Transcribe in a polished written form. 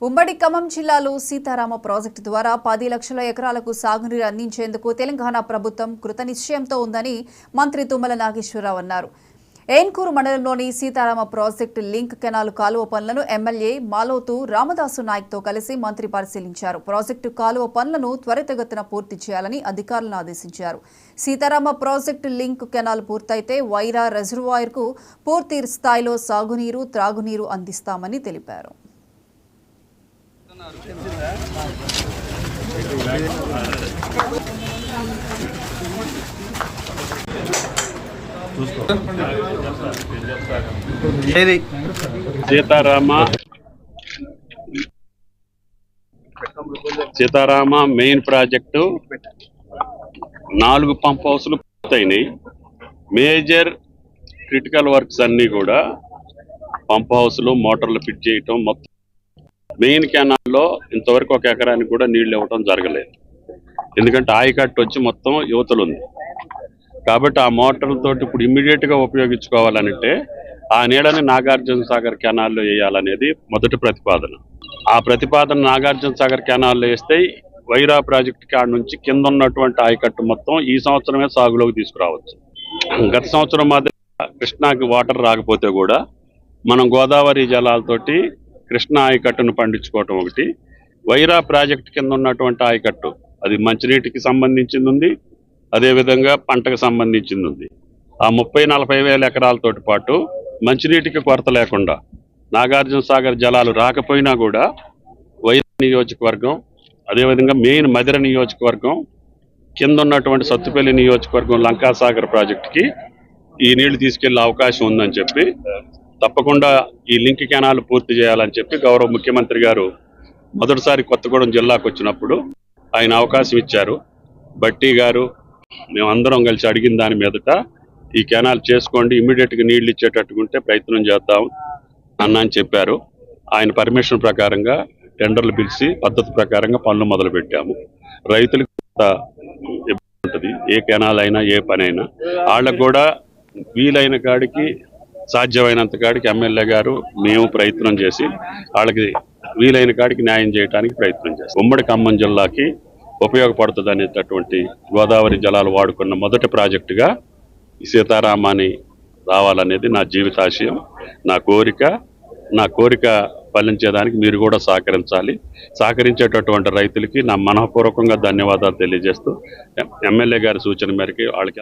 ఉమ్మడి ఖమ్మం జిల్లాలో సీతారామ ప్రాజెక్టు ద్వారా 10 లక్షల ఎకరాలకు సాగునీరు అందించేందుకు తెలంగాణ ప్రభుత్వం కృతనిశ్చయంతో ఉందని మంత్రి తుమ్మల నాగేశ్వరరావు అన్నారు. ఏన్కూరు మండలంలోని సీతారామ ప్రాజెక్టు లింక్ కెనాల్ కాలువ పనులను ఎమ్మెల్యే మాలోతు రామదాసు నాయక్తో కలిసి మంత్రి పరిశీలించారు. ప్రాజెక్టు కాలువ పనులను త్వరితగతిన పూర్తి చేయాలని అధికారులను ఆదేశించారు. సీతారామ ప్రాజెక్టు లింక్ కెనాల్ పూర్తయితే వైరా రిజర్వాయర్కు పూర్తి స్థాయిలో సాగునీరు, త్రాగునీరు అందిస్తామని తెలిపారు. సీతారామ మెయిన్ ప్రాజెక్టు 4 పంప్ హౌస్లు పూర్తయినాయి. మేజర్ క్రిటికల్ వర్క్స్ అన్నీ కూడా పంప్ హౌస్లు, మోటార్లు ఫిట్ చేయటం, మొత్తం మెయిన్ కెనాల్లో ఇంతవరకు 1 ఎకరానికి కూడా నీళ్లు ఇవ్వటం జరగలేదు. ఎందుకంటే ఆయకట్టు వచ్చి మొత్తం యువతలు ఉంది కాబట్టి ఆ మోటార్లతో ఇప్పుడు ఇమ్మీడియట్గా ఉపయోగించుకోవాలంటే ఆ నీళ్ళని నాగార్జున సాగర్ కెనాల్లో వేయాలనేది మొదటి ప్రతిపాదన. ఆ ప్రతిపాదన నాగార్జున సాగర్ కెనాల్లో వేస్తే వైరా ప్రాజెక్టు కాడ నుంచి కింద ఉన్నటువంటి ఆయకట్టు మొత్తం ఈ సంవత్సరమే సాగులోకి తీసుకురావచ్చు. గత సంవత్సరం మాదిరి కృష్ణాకి వాటర్ రాకపోతే కూడా మనం గోదావరి జలాలతోటి కృష్ణా ఆయకట్టును పండించుకోవటం ఒకటి, వైరా ప్రాజెక్టు కింద ఉన్నటువంటి ఆయకట్టు అది మంచినీటికి సంబంధించింది ఉంది, అదేవిధంగా పంటకు సంబంధించింది ఉంది. ఆ 30-40 వేల ఎకరాలతోటి పాటు మంచినీటికి కొరత లేకుండా నాగార్జున సాగర్ జలాలు రాకపోయినా కూడా వైరా నియోజకవర్గం, అదేవిధంగా మెయిన్ మధిర నియోజకవర్గం, కింద ఉన్నటువంటి సత్తుపల్లి నియోజకవర్గం లంకాసాగర్ ప్రాజెక్టుకి ఈ నీళ్లు తీసుకెళ్లే అవకాశం ఉందని చెప్పి తప్పకుండా ఈ లింక్ కెనాల్ పూర్తి చేయాలని చెప్పి గౌరవ ముఖ్యమంత్రి గారు మొదటిసారి కొత్తగూడెం జిల్లాకు వచ్చినప్పుడు ఆయన అవకాశం ఇచ్చారు. బట్టి గారు మేమందరం కలిసి అడిగిన దాని మీదట ఈ కెనాల్ చేసుకోండి, ఇమ్మీడియట్గా నీళ్లు ఇచ్చేటట్టుకుంటే ప్రయత్నం చేద్దాం అని చెప్పారు. ఆయన పర్మిషన్ ప్రకారంగా టెండర్లు పిలిచి పద్ధతి ప్రకారంగా పనులు మొదలు పెట్టాము. రైతులకు ఇబ్బంది ఉంటుంది, ఏ కెనాల్ అయినా ఏ పని అయినా. వాళ్ళకు కూడా వీలైన కాడికి సాధ్యమైనంత కాడికి ఎమ్మెల్యే గారు మేము ప్రయత్నం చేసి వాళ్ళకి వీలైన కాడికి న్యాయం చేయడానికి ప్రయత్నం చేస్తాం. ఉమ్మడి ఖమ్మం జిల్లాకి ఉపయోగపడుతుంది అనేటటువంటి గోదావరి జలాలు వాడుకున్న మొదటి ప్రాజెక్టుగా ఈ సీతారామాని రావాలనేది నా జీవితాశయం, నా కోరిక ఫలించేదానికి మీరు కూడా సహకరించాలి. సహకరించేటటువంటి రైతులకి నా మనఃపూర్వకంగా ధన్యవాదాలు తెలియజేస్తూ ఎమ్మెల్యే గారి సూచన మేరకు వాళ్ళకి